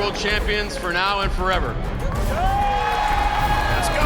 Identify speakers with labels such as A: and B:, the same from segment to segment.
A: world champions for now and forever.
B: Let's go!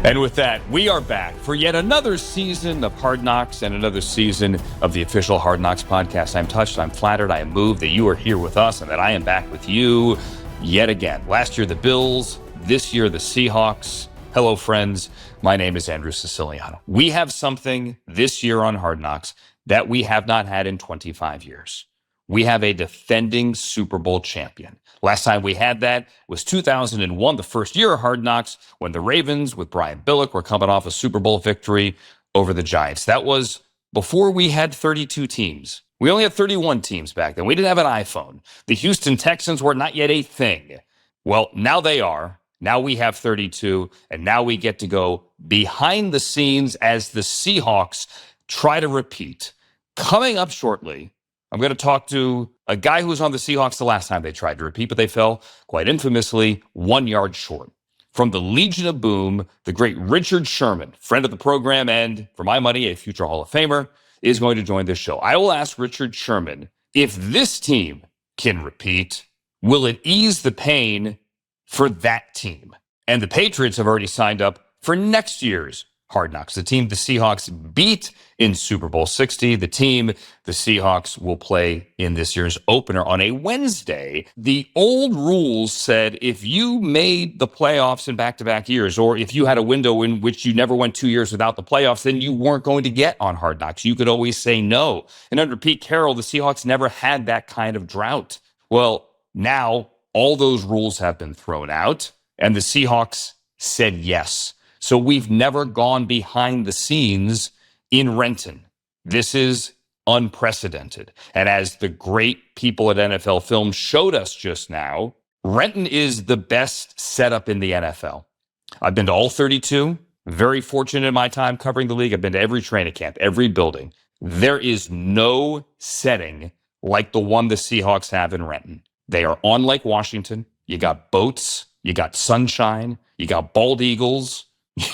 C: And with that, we are back for yet another season of Hard Knocks and another season of the official Hard Knocks podcast. I'm touched, I'm flattered, I am moved that you are here with us and that I am back with you yet again. Last year, the Bills. This year, the Seahawks. Hello, friends. My name is Andrew Siciliano. We have something this year on Hard Knocks that we have not had in 25 years. We have a defending Super Bowl champion. Last time we had that was 2001, the first year of Hard Knocks, when the Ravens with Brian Billick were coming off a Super Bowl victory over the Giants. That was before we had 32 teams. We only had 31 teams back then. We didn't have an iPhone. The Houston Texans were not yet a thing. Well, now they are. Now we have 32, and now we get to go behind the scenes as the Seahawks try to repeat. Coming up shortly, I'm going to talk to a guy who was on the Seahawks the last time they tried to repeat, but they fell quite infamously 1 yard short. From the Legion of Boom, the great Richard Sherman, friend of the program and, for my money, a future Hall of Famer, is going to join this show. I will ask Richard Sherman, if this team can repeat, will it ease the pain for that team? And the Patriots have already signed up for next year's Hard Knocks, the team the Seahawks beat in Super Bowl 60, the team the Seahawks will play in this year's opener on a Wednesday. The old rules said if you made the playoffs in back-to-back years, or if you had a window in which you never went 2 years without the playoffs, then you weren't going to get on Hard Knocks. You could always say no. And under Pete Carroll, the Seahawks never had that kind of drought. Well, now all those rules have been thrown out, and the Seahawks said yes. So we've never gone behind the scenes in Renton. This is unprecedented. And as the great people at NFL Film showed us just now, Renton is the best setup in the NFL. I've been to all 32. Very fortunate in my time covering the league. I've been to every training camp, every building. There is no setting like the one the Seahawks have in Renton. They are on Lake Washington. You got boats. You got sunshine. You got bald eagles.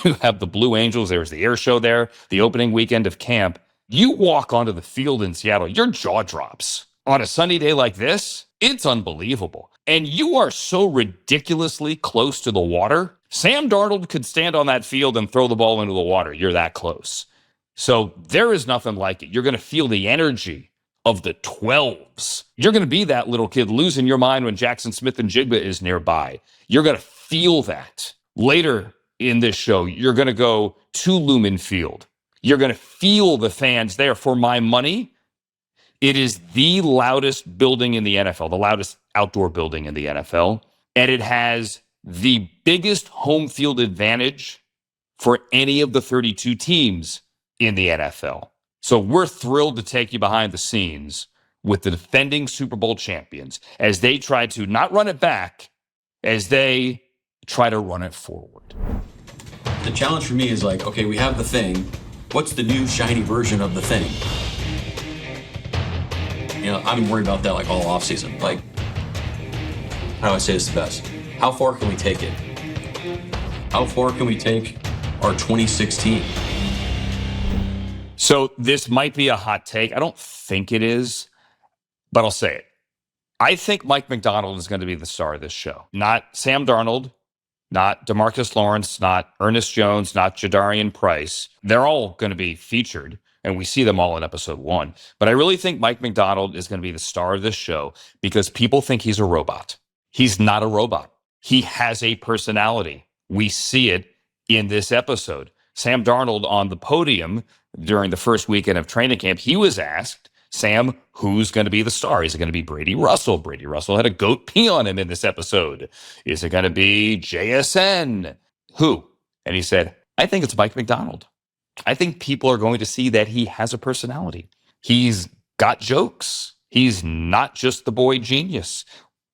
C: You have the Blue Angels. There was the air show there, the opening weekend of camp. You walk onto the field in Seattle, your jaw drops. On a sunny day like this, it's unbelievable. And you are so ridiculously close to the water. Sam Darnold could stand on that field and throw the ball into the water. You're that close. So there is nothing like it. You're going to feel the energy of the 12s. You're going to be that little kid losing your mind when Jackson Smith and Jigba is nearby. You're going to feel that. Later in this show, you're going to go to Lumen Field. You're going to feel the fans there. For my money, it is the loudest building in the NFL, the loudest outdoor building in the NFL, and it has the biggest home field advantage for any of the 32 teams in the NFL. So we're thrilled to take you behind the scenes with the defending Super Bowl champions as they try to not run it back, as they try to run it forward.
D: The challenge for me is like, okay, we have the thing. What's the new shiny version of the thing? You know, I've been worried about that like all offseason. Like, how do I say this the best? How far can we take it? How far can we take our 2016?
C: So this might be a hot take. I don't think it is, but I'll say it. I think Mike Macdonald is going to be the star of this show. Not Sam Darnold, not DeMarcus Lawrence, not Ernest Jones, not Jadarian Price. They're all going to be featured, and we see them all in episode 1. But I really think Mike Macdonald is going to be the star of this show because people think he's a robot. He's not a robot. He has a personality. We see it in this episode. Sam Darnold on the podium during the first weekend of training camp, he was asked, Sam, who's going to be the star? Is it going to be Brady Russell? Brady Russell had a goat pee on him in this episode. Is it going to be JSN? Who? And he said, I think it's Mike Macdonald. I think people are going to see that he has a personality. He's got jokes. He's not just the boy genius,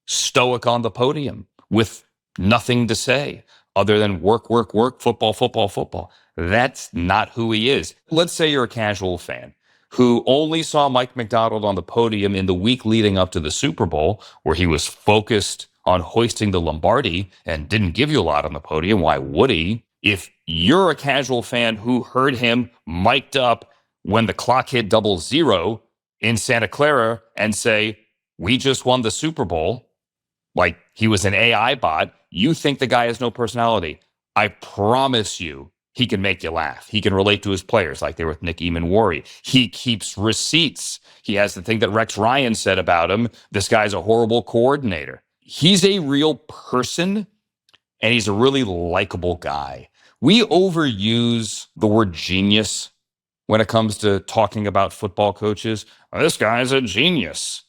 C: stoic on the podium with nothing to say other than work, work, work, football, football, football. That's not who he is. Let's say you're a casual fan who only saw Mike Macdonald on the podium in the week leading up to the Super Bowl, where he was focused on hoisting the Lombardi and didn't give you a lot on the podium. Why would he? If you're a casual fan who heard him mic'd up when the clock hit 00 in Santa Clara and say, we just won the Super Bowl, like he was an AI bot, you think the guy has no personality. I promise you, he can make you laugh. He can relate to his players like they were with Nick Eamon-Worry. He keeps receipts. He has the thing that Rex Ryan said about him. This guy's a horrible coordinator. He's a real person, and he's a really likable guy. We overuse the word genius when it comes to talking about football coaches. Oh, this guy's a genius.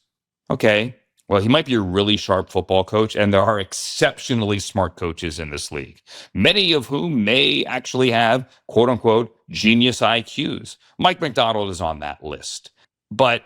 C: Okay. Well, he might be a really sharp football coach, and there are exceptionally smart coaches in this league, many of whom may actually have, quote unquote, genius IQs. Mike Macdonald is on that list. But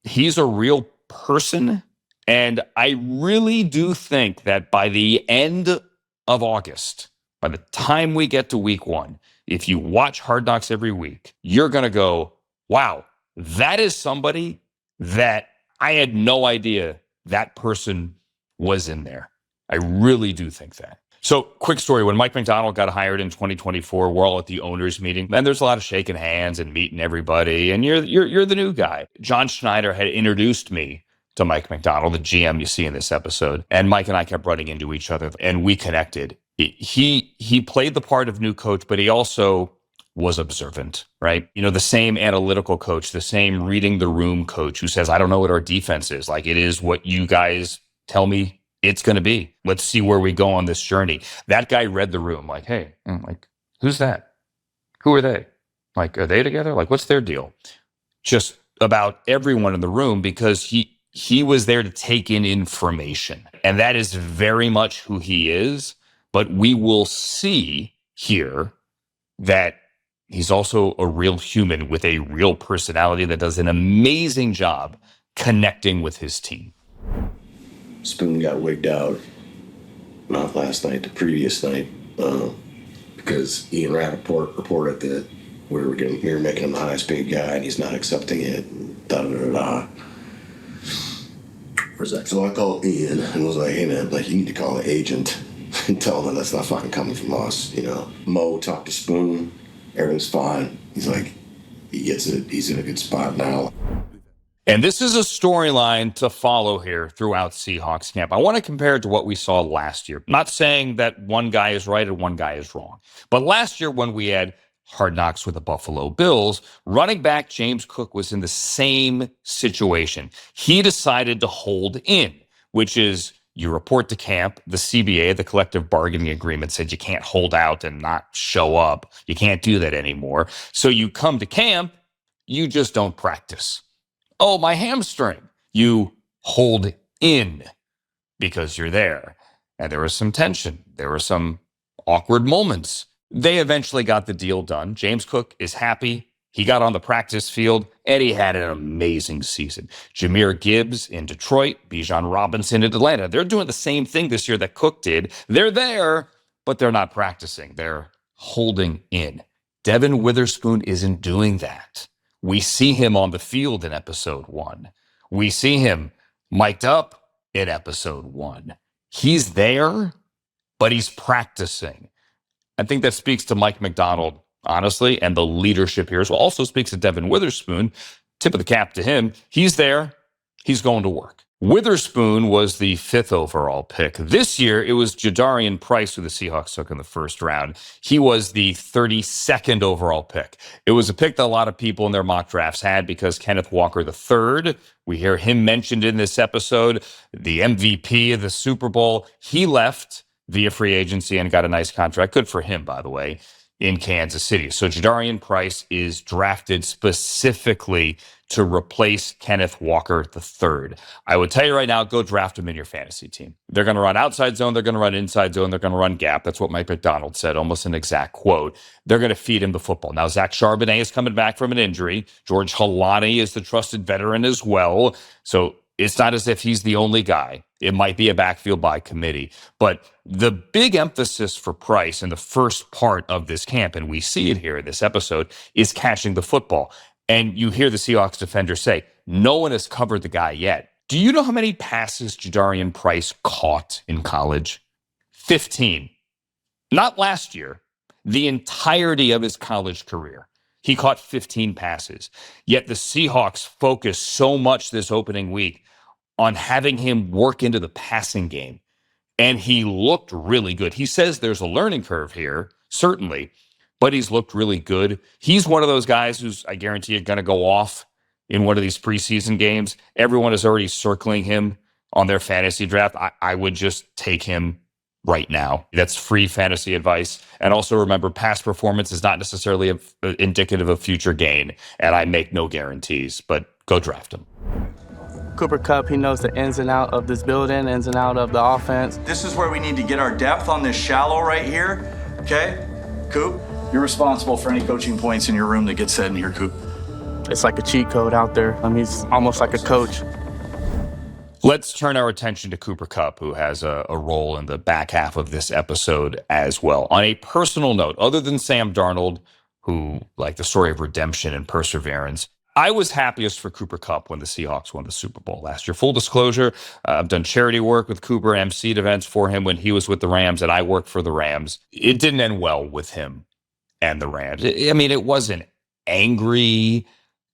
C: he's a real person, and I really do think that by the end of August, by the time we get to week 1, if you watch Hard Knocks every week, you're going to go, wow, that is somebody that I had no idea that person was in there. I really do think that. So, quick story. When Mike Macdonald got hired in 2024, we're all at the owners meeting, and there's a lot of shaking hands and meeting everybody, and you're the new guy. John Schneider had introduced me to Mike Macdonald, the GM you see in this episode, and Mike and I kept running into each other, and we connected. He played the part of new coach, but he also was observant, right? You know, the same analytical coach, the same reading the room coach who says, I don't know what our defense is. Like, it is what you guys tell me it's going to be. Let's see where we go on this journey. That guy read the room like, hey, like, who's that? Who are they? Like, are they together? Like, what's their deal? Just about everyone in the room, because he was there to take in information. And that is very much who he is. But we will see here that he's also a real human with a real personality that does an amazing job connecting with his team.
B: Spoon got wigged out, not last night, the previous night, because Ian Rappaport reported that we were making him the highest paid guy and he's not accepting it. So I called Ian and was like, hey man, like, you need to call the agent and tell him that that's not fucking coming from us, you know. Mo talked to Spoon, everything's fine. He's like, he gets it, he's in a good spot now.
C: And this is a storyline to follow here throughout Seahawks camp. I want to compare it to what we saw last year. Not saying that one guy is right and one guy is wrong. But last year when we had Hard Knocks with the Buffalo Bills, running back James Cook was in the same situation. He decided to hold in, which is you report to camp. The CBA, the collective bargaining agreement, said you can't hold out and not show up. You can't do that anymore. So you come to camp, you just don't practice. Oh, my hamstring. You hold in because you're there. And there was some tension. There were some awkward moments. They eventually got the deal done. James Cook is happy. He got on the practice field, and he had an amazing season. Jahmyr Gibbs in Detroit, Bijan Robinson in Atlanta. They're doing the same thing this year that Cook did. They're there, but they're not practicing. They're holding in. Devon Witherspoon isn't doing that. We see him on the field in episode 1. We see him mic'd up in episode 1. He's there, but he's practicing. I think that speaks to Mike Macdonald, honestly, and the leadership here as well. Also speaks to Devon Witherspoon. Tip of the cap to him. He's there. He's going to work. Witherspoon was the 5th overall pick. This year, it was Jadarian Price who the Seahawks took in the first round. He was the 32nd overall pick. It was a pick that a lot of people in their mock drafts had because Kenneth Walker III, we hear him mentioned in this episode, the MVP of the Super Bowl. He left via free agency and got a nice contract. Good for him, by the way, in Kansas City. So Jadarian Price is drafted specifically to replace Kenneth Walker III. I would tell you right now, go draft him in your fantasy team. They're going to run outside zone. They're going to run inside zone. They're going to run gap. That's what Mike Macdonald said, almost an exact quote. They're going to feed him the football. Now, Zach Charbonnet is coming back from an injury. George Halani is the trusted veteran as well. So it's not as if he's the only guy. It might be a backfield by committee. But the big emphasis for Price in the first part of this camp, and we see it here in this episode, is catching the football. And you hear the Seahawks defender say, no one has covered the guy yet. Do you know how many passes Jadarian Price caught in college? 15. Not last year. the entirety of his college career. He caught 15 passes. Yet the Seahawks focused so much this opening week on having him work into the passing game. And he looked really good. He says there's a learning curve here, certainly, but he's looked really good. He's one of those guys who's, I guarantee you, going to go off in one of these preseason games. Everyone is already circling him on their fantasy draft. I would just take him right now. That's free fantasy advice. And also remember, past performance is not necessarily indicative of future gain. And I make no guarantees, but go draft him.
E: Cooper Kupp, he knows the ins and out of this building, ins and out of the offense.
F: This is where we need to get our depth on this shallow right here, okay? Coop, you're responsible for any coaching points in your room that get said in here, Coop.
E: It's like a cheat code out there. He's almost like a coach.
C: Let's turn our attention to Cooper Kupp, who has a role in the back half of this episode as well. On a personal note, other than Sam Darnold, who, like the story of redemption and perseverance, I was happiest for Cooper Kupp when the Seahawks won the Super Bowl last year. Full disclosure, I've done charity work with Cooper, emceed events for him when he was with the Rams, and I worked for the Rams. It didn't end well with him and the Rams. I mean, it wasn't angry.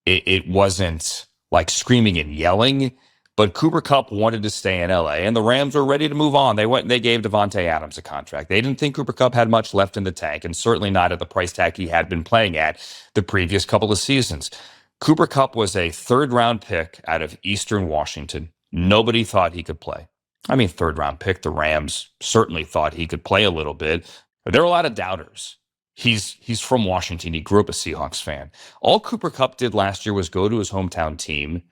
C: It wasn't like screaming and yelling. But Cooper Kupp wanted to stay in LA, and the Rams were ready to move on. They went and they gave Devontae Adams a contract. They didn't think Cooper Kupp had much left in the tank, and certainly not at the price tag he had been playing at the previous couple of seasons. Cooper Kupp was a third-round pick out of Eastern Washington. Nobody thought he could play. I mean, third-round pick. The Rams certainly thought he could play a little bit. But there were a lot of doubters. He's from Washington. He grew up a Seahawks fan. All Cooper Kupp did last year was go to his hometown team,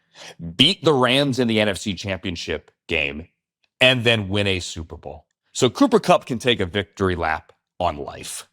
C: beat the Rams in the NFC Championship game, and then win a Super Bowl. So Cooper Kupp can take a victory lap on life.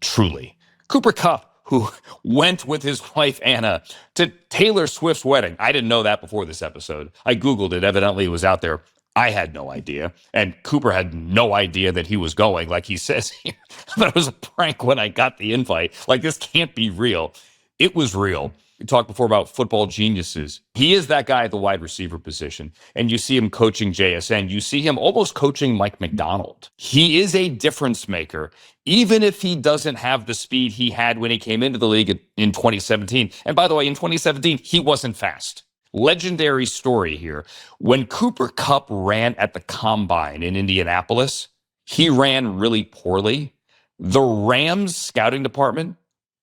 C: Truly. Cooper Kupp, who went with his wife, Anna, to Taylor Swift's wedding. I didn't know that before this episode. I Googled it. Evidently, it was out there. I had no idea. And Cooper had no idea that he was going. Like he says here, I thought it was a prank when I got the invite. Like, this can't be real. It was real. We talked before about football geniuses. He is that guy at the wide receiver position. And you see him coaching JSN. You see him almost coaching Mike Macdonald. He is a difference maker, even if he doesn't have the speed he had when he came into the league in 2017. And by the way, in 2017, he wasn't fast. Legendary story here. When Cooper Kupp ran at the Combine in Indianapolis, he ran really poorly. The Rams scouting department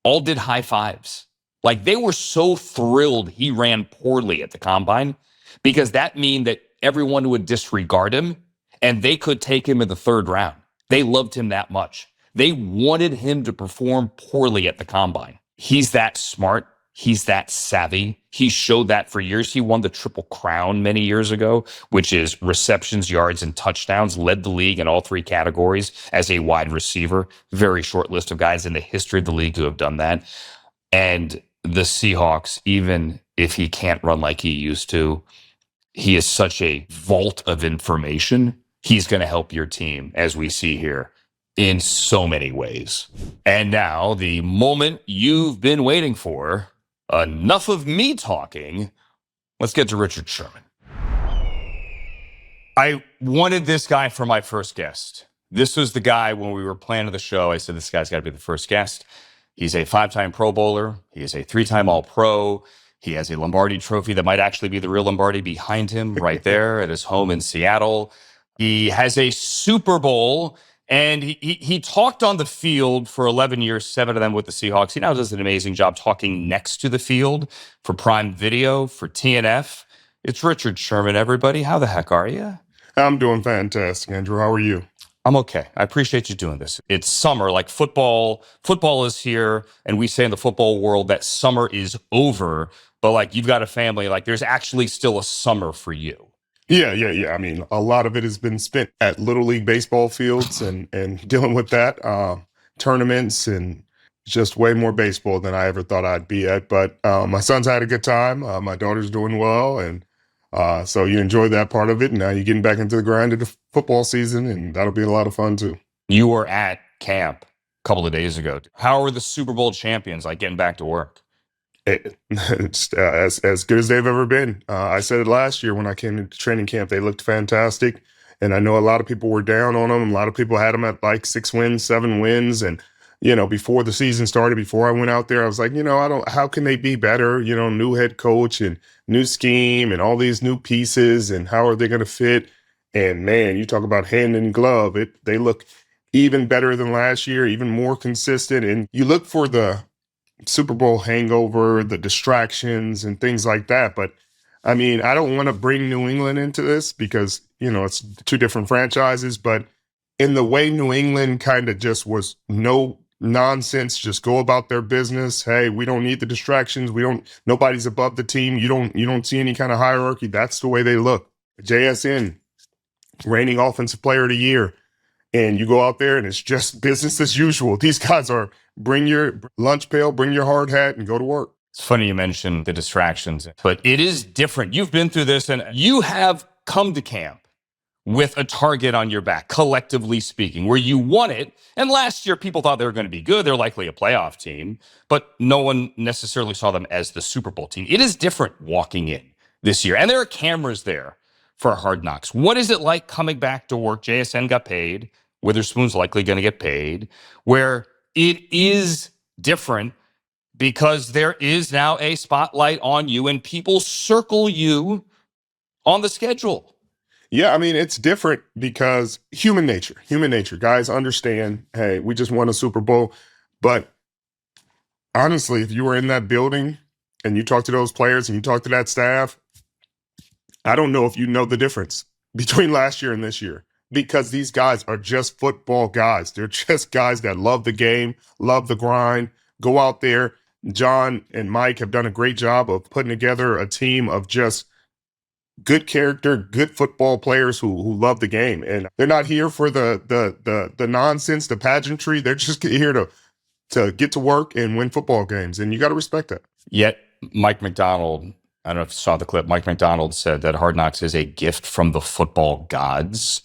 C: all did high fives. Like, they were so thrilled he ran poorly at the Combine, because that mean that everyone would disregard him and they could take him in the third round. They loved him that much. They wanted him to perform poorly at the Combine. He's that smart. He's that savvy. He showed that for years. He won the Triple Crown many years ago, which is receptions, yards, and touchdowns, led the league in all three categories as a wide receiver. Very short list of guys in the history of the league who have done that. And the Seahawks, even if he can't run like he used to, he is such a vault of information. He's going to help your team, as we see here, in so many ways. And now, the moment you've been waiting for. Enough of me talking. Let's get to Richard Sherman. I wanted this guy for my first guest. This was the guy when we were planning the show. I said, this guy's got to be the first guest. He's a 5-time Pro Bowler. He is a 3-time All-Pro. He has a Lombardi trophy that might actually be the real Lombardi behind him right there at his home in Seattle. He has a Super Bowl, and he talked on the field for 11 years, 7 of them with the Seahawks. He now does an amazing job talking next to the field for Prime Video, for TNF. It's Richard Sherman, everybody. How the heck are you?
G: I'm doing fantastic, Andrew. How are you?
C: I'm okay. I appreciate you doing this. It's summer, like football. Football is here, and we say in the football world that summer is over, but like you've got a family, like there's actually still a summer for you.
G: Yeah. I mean, a lot of it has been spent at Little League baseball fields and dealing with that, tournaments, and just way more baseball than I ever thought I'd be at. But my son's had a good time. My daughter's doing well, and so you enjoy that part of it. And now you're getting back into the grind of the football season, and that'll be a lot of fun too.
C: You were at camp a couple of days ago. How are the Super Bowl champions like getting back to work?
G: It's as good as they've ever been. I said it last year when I came into training camp. They looked fantastic, and I know a lot of people were down on them. A lot of people had them at like 6 wins, 7 wins, and before the season started, before I went out there, I was like, how can they be better? New head coach and new scheme and all these new pieces, and how are they going to fit? And man, you talk about hand in glove. They look even better than last year, even more consistent. And you look for the Super Bowl hangover, the distractions and things like that. But I mean, I don't want to bring New England into this because, it's two different franchises, but in the way New England kind of just was no nonsense, just go about their business. Hey, we don't need the distractions. Nobody's above the team. You don't see any kind of hierarchy. That's the way they look. JSN, reigning offensive player of the year. And you go out there and it's just business as usual. These guys are bring your lunch pail, bring your hard hat, and go to work.
C: It's funny you mentioned the distractions, but it is different. You've been through this and you have come to camp with a target on your back, collectively speaking, where you won it. And last year, people thought they were going to be good. They're likely a playoff team, but no one necessarily saw them as the Super Bowl team. It is different walking in this year. And there are cameras there for Hard Knocks. What is it like coming back to work? JSN got paid. Witherspoon's likely going to get paid, where it is different because there is now a spotlight on you and people circle you on the schedule.
G: Yeah, I mean, it's different because human nature. Guys understand, hey, we just won a Super Bowl. But honestly, if you were in that building and you talk to those players and you talk to that staff, I don't know if you know the difference between last year and this year, because these guys are just football guys. They're just guys that love the game, love the grind, go out there. John and Mike have done a great job of putting together a team of just good character, good football players who love the game. And they're not here for the nonsense, the pageantry. They're just here to get to work and win football games. And you got to respect that.
C: Yet Mike Macdonald, I don't know if you saw the clip, Mike Macdonald said that Hard Knocks is a gift from the football gods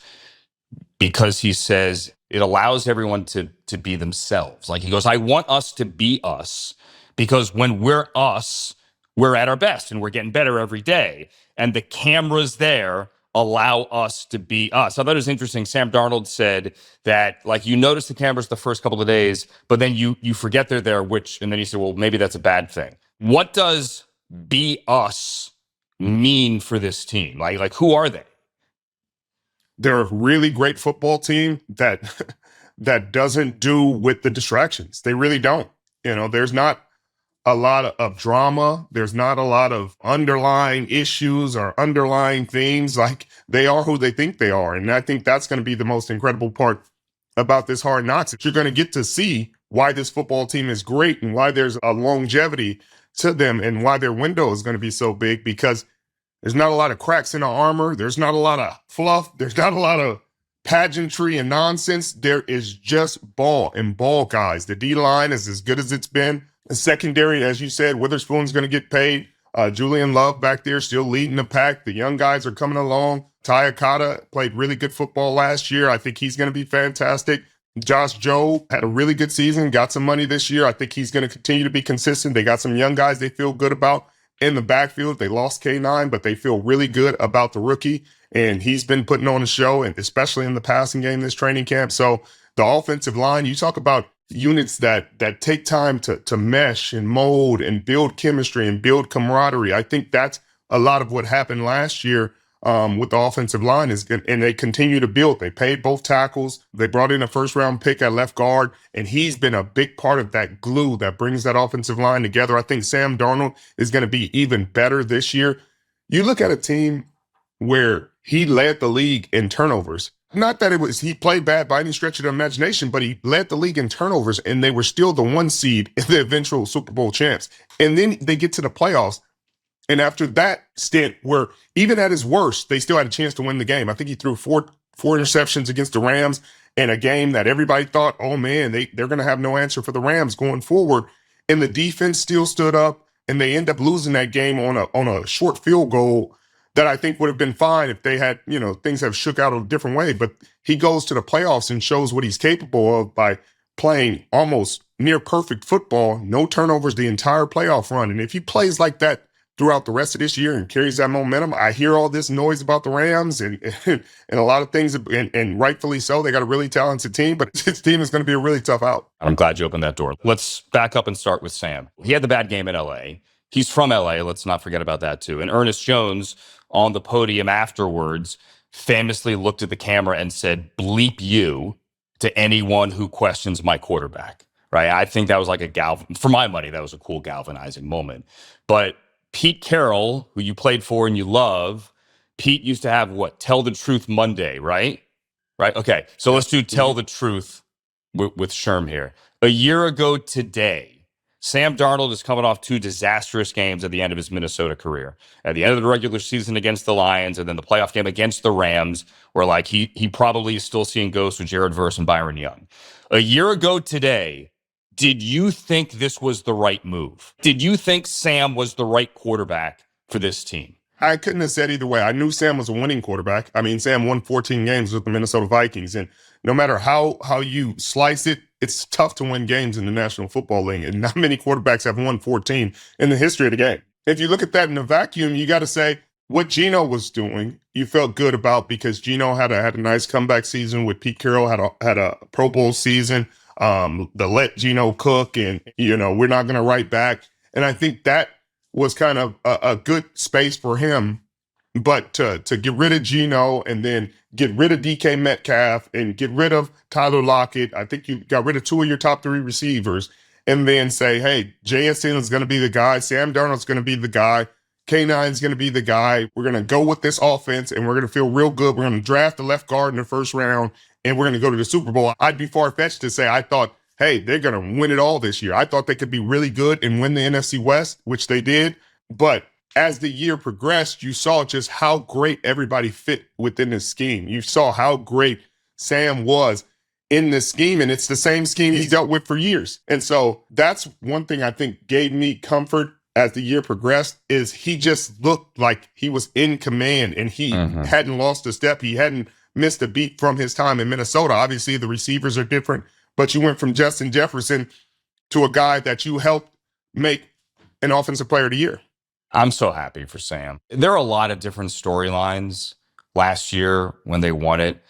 C: because he says it allows everyone to be themselves. Like he goes, I want us to be us because when we're us, we're at our best and we're getting better every day. And the cameras there allow us to be us. I thought it was interesting. Sam Darnold said that, like, you notice the cameras the first couple of days, but then you forget they're there, and then he said, well, maybe that's a bad thing. What does be us mean for this team? Like who are they?
G: They're a really great football team that doesn't do with the distractions. They really don't. There's not a lot of drama. There's not a lot of underlying issues or underlying themes. Like, they are who they think they are. And I think that's going to be the most incredible part about this Hard Knocks. You're going to get to see why this football team is great and why there's a longevity to them and why their window is going to be so big, because there's not a lot of cracks in the armor. There's not a lot of fluff. There's not a lot of pageantry and nonsense. There is just ball and ball guys. The D-line is as good as it's been. The secondary, as you said, Witherspoon's going to get paid. Julian Love back there still leading the pack. The young guys are coming along. Ty Akata played really good football last year. I think he's going to be fantastic. Josh Jobe had a really good season, got some money this year. I think he's going to continue to be consistent. They got some young guys they feel good about in the backfield. They lost K9, but they feel really good about the rookie. And he's been putting on a show, and especially in the passing game this training camp. So the offensive line, you talk about units that take time to mesh and mold and build chemistry and build camaraderie. I think that's a lot of what happened last year with the offensive line, and they continue to build. They paid both tackles. They brought in a first-round pick at left guard, and he's been a big part of that glue that brings that offensive line together. I think Sam Darnold is going to be even better this year. You look at a team where he led the league in turnovers. Not that he played bad by any stretch of the imagination, but he led the league in turnovers, and they were still the 1 seed in the eventual Super Bowl champs. And then they get to the playoffs. And after that stint, where even at his worst, they still had a chance to win the game. I think he threw four interceptions against the Rams in a game that everybody thought, oh man, they're going to have no answer for the Rams going forward. And the defense still stood up, and they end up losing that game on a short field goal that I think would have been fine if they had, things have shook out a different way. But he goes to the playoffs and shows what he's capable of by playing almost near perfect football, no turnovers the entire playoff run. And if he plays like that throughout the rest of this year and carries that momentum. I hear all this noise about the Rams and a lot of things, and rightfully so. They got a really talented team, but this team is going to be a really tough out.
C: I'm glad you opened that door. Let's back up and start with Sam. He had the bad game in L.A. He's from L.A. Let's not forget about that, too. And Ernest Jones, on the podium afterwards, famously looked at the camera and said, "Bleep you," to anyone who questions my quarterback. Right? I think that was like for my money, that was a cool galvanizing moment. But Pete Carroll, who you played for and you love, Pete used to have Tell the Truth Monday, right? Right? Okay. So let's do Tell the Truth with Sherm here. A year ago today, Sam Darnold is coming off 2 disastrous games at the end of his Minnesota career. At the end of the regular season against the Lions, and then the playoff game against the Rams, where he probably is still seeing ghosts with Jared Verse and Byron Young. A year ago today, did you think this was the right move? Did you think Sam was the right quarterback for this team?
G: I couldn't have said either way. I knew Sam was a winning quarterback. I mean, Sam won 14 games with the Minnesota Vikings. And no matter how you slice it, it's tough to win games in the National Football League. And not many quarterbacks have won 14 in the history of the game. If you look at that in a vacuum, you got to say what Geno was doing, you felt good about, because Geno had a nice comeback season with Pete Carroll, had a Pro Bowl season. The let Geno cook, and we're not going to write back. And I think that was kind of a good space for him. But to get rid of Geno and then get rid of DK Metcalf and get rid of Tyler Lockett, I think you got rid of 2 of your top 3 receivers, and then say, hey, JSN is going to be the guy, Sam Darnold's going to be the guy, K9's going to be the guy. We're going to go with this offense, and we're going to feel real good. We're going to draft the left guard in the first round, and we're going to go to the Super Bowl. I'd be far-fetched to say I thought, hey, they're going to win it all this year. I thought they could be really good and win the NFC West, which they did. But as the year progressed, you saw just how great everybody fit within this scheme. You saw how great Sam was in this scheme, and it's the same scheme he's dealt with for years. And so that's one thing I think gave me comfort as the year progressed, is he just looked like he was in command, and he hadn't lost a step. He hadn't missed a beat from his time in Minnesota. Obviously, the receivers are different, but you went from Justin Jefferson to a guy that you helped make an Offensive Player of the Year.
C: I'm so happy for Sam. There are a lot of different storylines last year when they won it,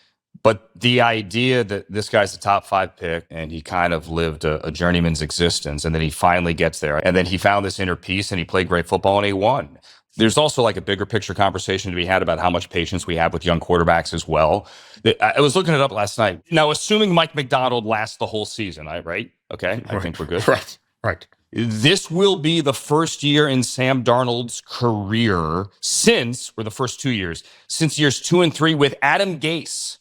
C: but the idea that this guy's a top 5 pick and he kind of lived a journeyman's existence, and then he finally gets there, and then he found this inner peace and he played great football and he won. There's also like a bigger picture conversation to be had about how much patience we have with young quarterbacks as well. I was looking it up last night. Now, assuming Mike Macdonald lasts the whole season, right? Okay, I think we're good.
G: Right.
C: This will be the first year in Sam Darnold's career the first 2 years, since years 2 and 3 with Adam Gase,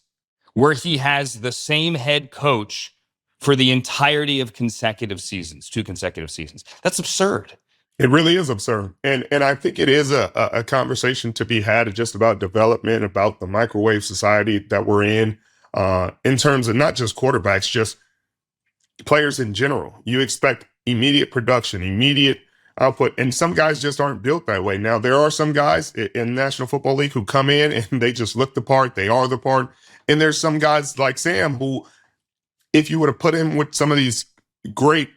C: where he has the same head coach for the entirety of 2 consecutive seasons. That's absurd.
G: It really is absurd. And I think it is a conversation to be had just about development, about the microwave society that we're in terms of not just quarterbacks, just players in general. You expect immediate production, immediate output, and some guys just aren't built that way. Now, there are some guys in the National Football League who come in and they just look the part, they are the part. And there's some guys like Sam who, if you would have put him with some of these great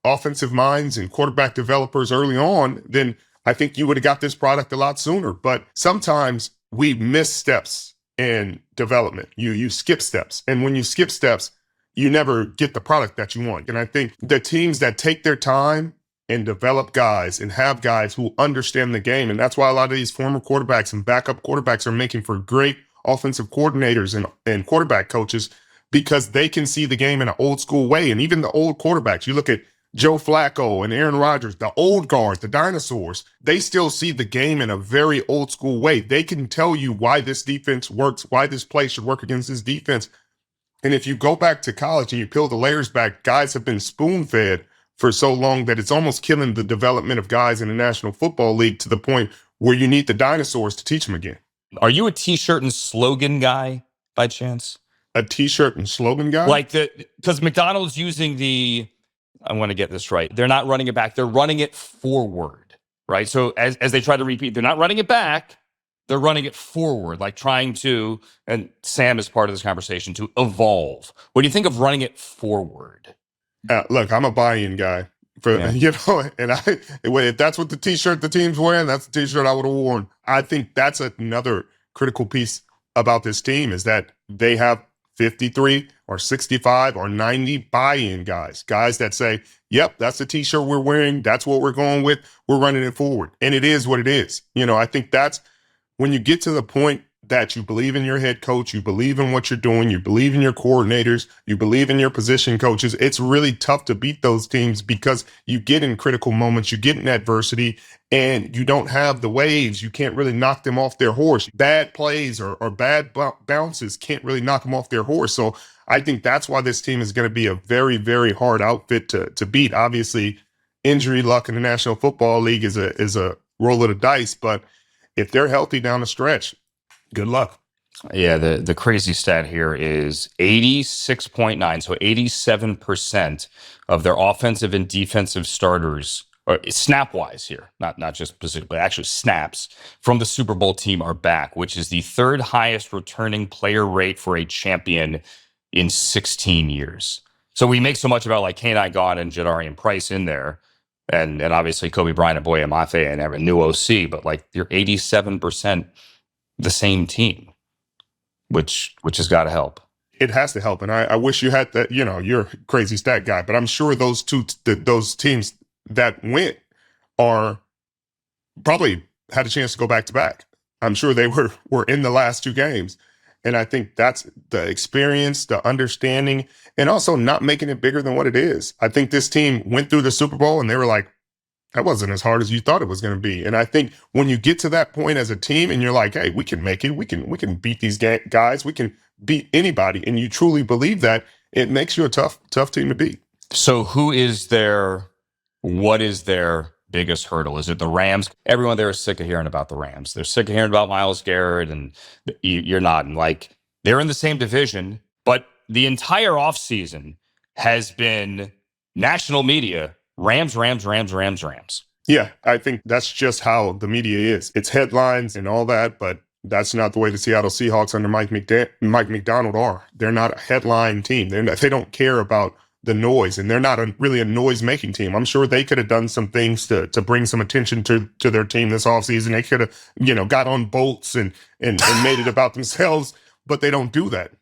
G: offensive minds and quarterback developers early on, then I think you would have got this product a lot sooner. But sometimes we miss steps in development. You skip steps. And when you skip steps, you never get the product that you want. And I think the teams that take their time and develop guys and have guys who understand the game, and that's why a lot of these former quarterbacks and backup quarterbacks are making for great offensive coordinators and quarterback coaches, because they can see the game in an old school way. And even the old quarterbacks, you look at Joe Flacco and Aaron Rodgers, the old guards, the dinosaurs, they still see the game in a very old school way. They can tell you why this defense works, why this play should work against this defense. And if you go back to college and you peel the layers back, guys have been spoon-fed for so long that it's almost killing the development of guys in the National Football League, to the point where you need the dinosaurs to teach them again.
C: Are you a T-shirt and slogan guy by chance?
G: A T-shirt and slogan guy?
C: Because McDonald's using I want to get this right. They're not running it back. They're running it forward, right? So as they try to repeat, they're not running it back. They're running it forward, like trying to, and Sam is part of this conversation, to evolve. What do you think of running it forward?
G: Look, I'm a buy-in guy. And if that's what the T-shirt the team's wearing, that's the T-shirt I would have worn. I think that's another critical piece about this team is that they have 53 or 65 or 90 buy-in guys that say, yep, that's the T-shirt we're wearing. That's what we're going with. We're running it forward. And it is what it is. I think that's when you get to the point that you believe in your head coach, you believe in what you're doing, you believe in your coordinators, you believe in your position coaches. It's really tough to beat those teams because you get in critical moments, you get in adversity, and you don't have the waves. You can't really knock them off their horse. Bad plays or bad bounces can't really knock them off their horse. So I think that's why this team is going to be a very, very hard outfit to beat. Obviously, injury luck in the National Football League is a roll of the dice, but if they're healthy down the stretch, good luck.
C: Yeah, the crazy stat here is 86.9, so 87% of their offensive and defensive starters, or snap-wise here, not just position, but actually snaps from the Super Bowl team are back, which is the third highest returning player rate for a champion in 16 years. So we make so much about like K.I. God and Jadarian Price in there, and obviously Kobe Bryant and Boye Mafe and a new OC, but like you're 87% the same team, which has got to help.
G: It has to help, and I wish you had that. You're a crazy stat guy, but I'm sure those those teams that went are probably had a chance to go back to back. I'm sure they were in the last two games, and I think that's the experience, the understanding, and also not making it bigger than what it is. I think this team went through the Super Bowl and they were like, that wasn't as hard as you thought it was going to be. And I think when you get to that point as a team and you're like, hey, we can make it, we can beat these guys, we can beat anybody, and you truly believe that, it makes you a tough team to beat.
C: So what is their biggest hurdle? Is it the Rams? Everyone there is sick of hearing about the Rams. They're sick of hearing about Myles Garrett, and you're not. And like, they're in the same division, but the entire offseason has been national media, Rams.
G: Yeah, I think that's just how the media is. It's headlines and all that, but that's not the way the Seattle Seahawks under Mike Macdonald are. They're not a headline team. They don't care about the noise, and they're not really a noise-making team. I'm sure they could have done some things to bring some attention to their team this offseason. They could have, got on bolts and made it about themselves, but they don't do that.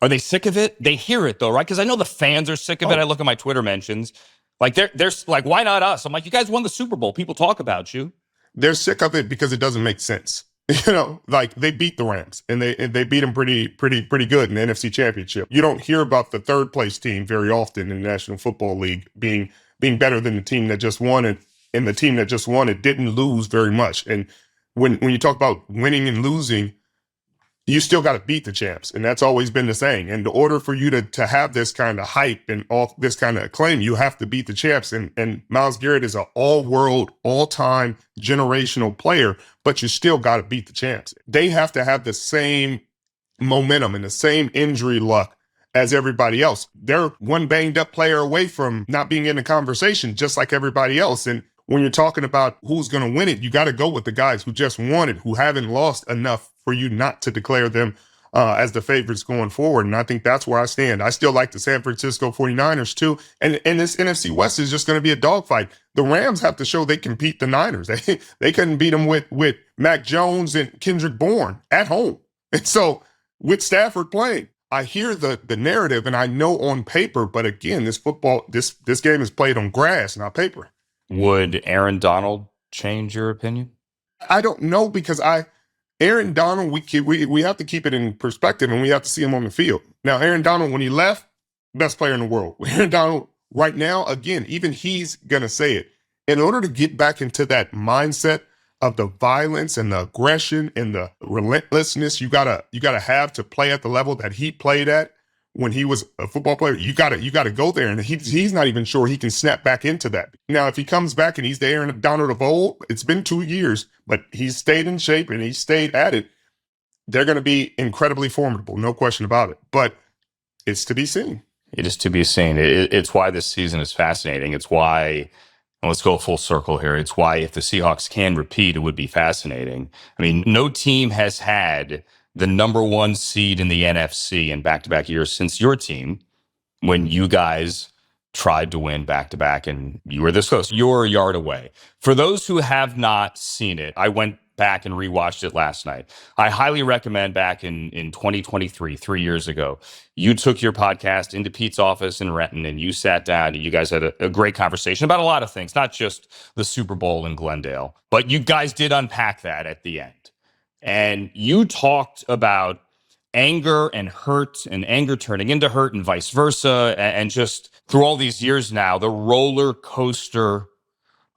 C: Are they sick of it? They hear it though, right? Because I know the fans are sick of it. I look at my Twitter mentions. Like they're like, why not us? I'm like, you guys won the Super Bowl. People talk about you.
G: They're sick of it because it doesn't make sense. Like they beat the Rams and they beat them pretty good in the NFC Championship. You don't hear about the third place team very often in the National Football League being better than the team that just won it, and the team that just won it didn't lose very much. And when you talk about winning and losing, you still got to beat the champs. And that's always been the saying. And in order for you to have this kind of hype and all this kind of acclaim, you have to beat the champs. And Myles Garrett is an all-world, all-time generational player, but you still got to beat the champs. They have to have the same momentum and the same injury luck as everybody else. They're one banged up player away from not being in the conversation, just like everybody else. And when you're talking about who's going to win it, you got to go with the guys who just won it, who haven't lost enough for you not to declare them as the favorites going forward. And I think that's where I stand. I still like the San Francisco 49ers too. And this NFC West is just going to be a dogfight. The Rams have to show they can beat the Niners. They couldn't beat them with Mac Jones and Kendrick Bourne at home. And so with Stafford playing, I hear the narrative and I know on paper, but again, this game is played on grass, not paper.
C: Would Aaron Donald change your opinion?
G: I don't know, because Aaron Donald, we have to keep it in perspective and we have to see him on the field. Now, Aaron Donald, when he left, best player in the world. Aaron Donald right now, again, even he's going to say it. In order to get back into that mindset of the violence and the aggression and the relentlessness you gotta have to play at the level that he played at when he was a football player, you gotta go there. And he's not even sure he can snap back into that. Now, if he comes back and he's the Aaron Donald of old, it's been 2 years, but he's stayed in shape and he's stayed at it. They're going to be incredibly formidable, no question about it. But it's to be seen.
C: It is to be seen. It's why this season is fascinating. It's why, and let's go full circle here. It's why if the Seahawks can repeat, it would be fascinating. I mean, no team has had the number one seed in the NFC in back-to-back years since your team, when you guys tried to win back-to-back, and you were this close. You're a yard away. For those who have not seen it, I went back and rewatched it last night. I highly recommend back in 2023, 3 years ago, you took your podcast into Pete's office in Renton and you sat down and you guys had a great conversation about a lot of things, not just the Super Bowl in Glendale, but you guys did unpack that at the end. And you talked about anger and hurt and anger turning into hurt and vice versa. And just through all these years now, the roller coaster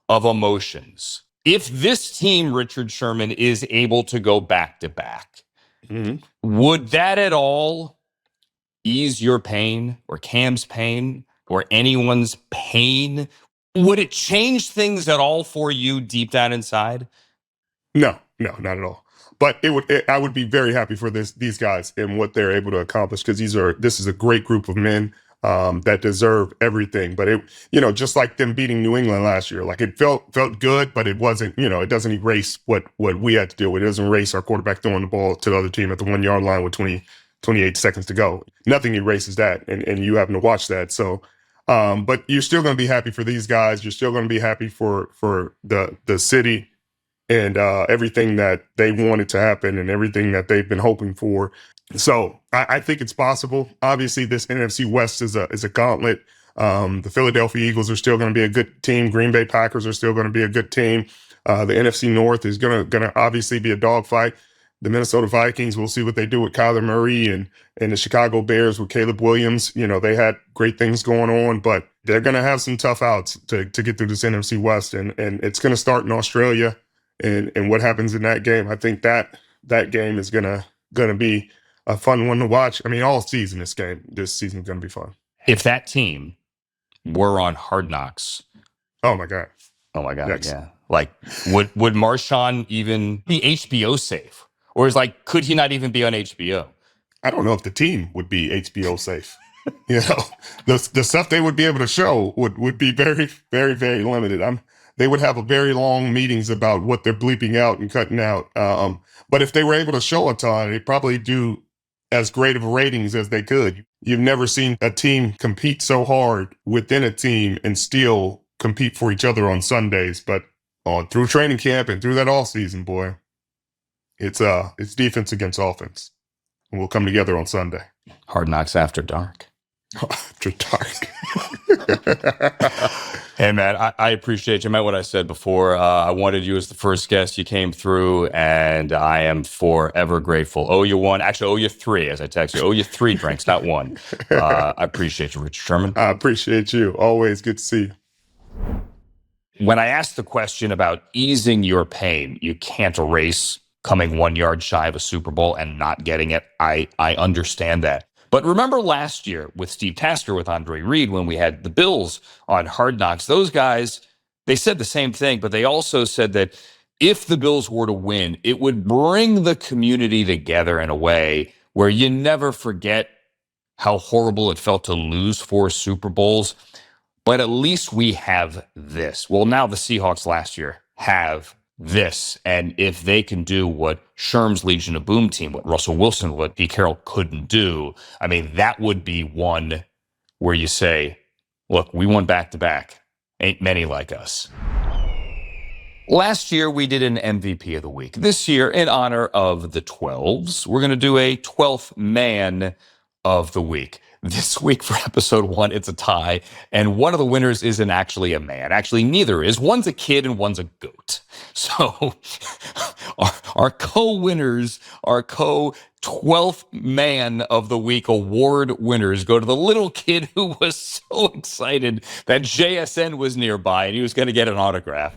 C: of emotions. If this team, Richard Sherman, is able to go back to back, would that at all ease your pain or Cam's pain or anyone's pain? Would it change things at all for you deep down inside?
G: No, not at all. But I would be very happy for these guys and what they're able to accomplish, because this is a great group of men that deserve everything. But just like them beating New England last year, like it felt good, but it wasn't. It doesn't erase what we had to deal with. It doesn't erase our quarterback throwing the ball to the other team at the 1 yard line with 28 seconds to go. Nothing erases that, and you having to watch that. So, but you're still going to be happy for these guys. You're still going to be happy for the city. And everything that they wanted to happen and everything that they've been hoping for. So I think it's possible. Obviously, this NFC West is a gauntlet. The Philadelphia Eagles are still going to be a good team. Green Bay Packers are still going to be a good team. The NFC North is going to obviously be a dogfight. The Minnesota Vikings, we'll see what they do with Kyler Murray, and the Chicago Bears with Caleb Williams. They had great things going on, but they're going to have some tough outs to get through this NFC West. And it's going to start in Australia. And what happens in that game, I think that game is gonna be a fun one to watch. I mean, all season this season is gonna be fun.
C: If that team were on Hard Knocks,
G: oh my god,
C: yes. Yeah. Like, would Marshawn even be HBO safe, or could he not even be on HBO?
G: I don't know if the team would be HBO safe. The stuff they would be able to show would be very, very, very limited. They would have a very long meetings about what they're bleeping out and cutting out. But if they were able to show a ton, they'd probably do as great of ratings as they could. You've never seen a team compete so hard within a team and still compete for each other on Sundays. But through training camp and through that all season, boy, it's defense against offense. And we'll come together on Sunday.
C: Hard Knocks After Dark.
G: After dark.
C: Hey, man, I appreciate you. I meant what I said before. I wanted you as the first guest. You came through, and I am forever grateful. Owe you one. Actually, owe you three, as I text you. Owe you 3 drinks, not one. I appreciate you, Richard Sherman.
G: I appreciate you. Always good to see you.
C: When I asked the question about easing your pain, you can't erase coming 1 yard shy of a Super Bowl and not getting it. I understand that. But remember last year with Steve Tasker, with Andre Reed, when we had the Bills on Hard Knocks, those guys, they said the same thing, but they also said that if the Bills were to win, it would bring the community together in a way where you never forget how horrible it felt to lose 4 Super Bowls. But at least we have this. Well, now the Seahawks last year have this. And if they can do what Sherm's Legion of Boom team, what Russell Wilson, what Pete Carroll couldn't do, I mean, that would be one where you say, look, we won back-to-back. Ain't many like us. Last year, we did an MVP of the week. This year, in honor of the 12s, we're going to do a 12th man of the week. This week for episode 1, it's a tie, and one of the winners isn't actually a man. Actually, neither is. One's a kid and one's a goat. So our co-winners, our co-12th man of the week award winners go to the little kid who was so excited that JSN was nearby and he was going to get an autograph.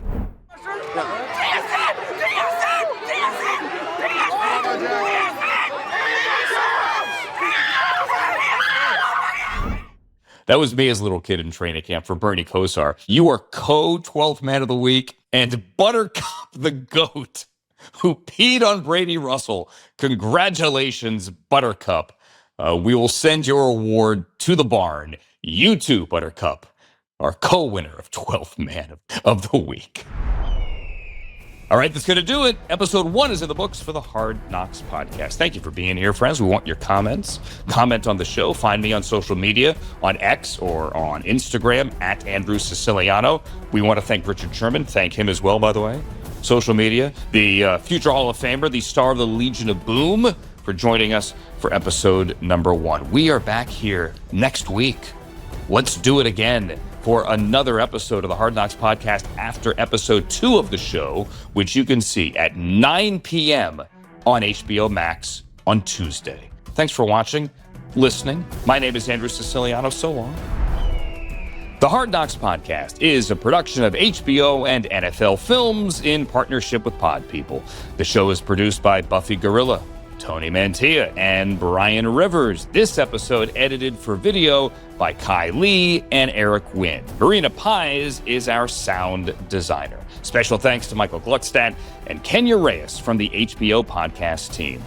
C: That was me as a little kid in training camp for Bernie Kosar. You are co-12th man of the week, and Buttercup the goat, who peed on Brady Russell. Congratulations, Buttercup. We will send your award to the barn. You too, Buttercup, are co-winner of 12th man of the week. All right, that's going to do it. Episode 1 is in the books for the Hard Knocks podcast. Thank you for being here, friends. We want your comments. Comment on the show. Find me on social media, on X or on Instagram, at Andrew Siciliano. We want to thank Richard Sherman. Thank him as well, by the way. Social media. The future Hall of Famer, the star of the Legion of Boom, for joining us for episode number 1. We are back here next week. Let's do it again for another episode of the Hard Knocks podcast after episode 2 of the show, which you can see at 9 p.m. on HBO Max on Tuesday. Thanks for watching, listening. My name is Andrew Siciliano. So long. The Hard Knocks podcast is a production of HBO and NFL Films in partnership with Pod People. The show is produced by Buffy Gorilla, Tony Mantilla, and Brian Rivers. This episode edited for video by Kai Lee and Eric Wynn. Marina Pais is our sound designer. Special thanks to Michael Gluckstadt and Kenya Reyes from the HBO podcast team.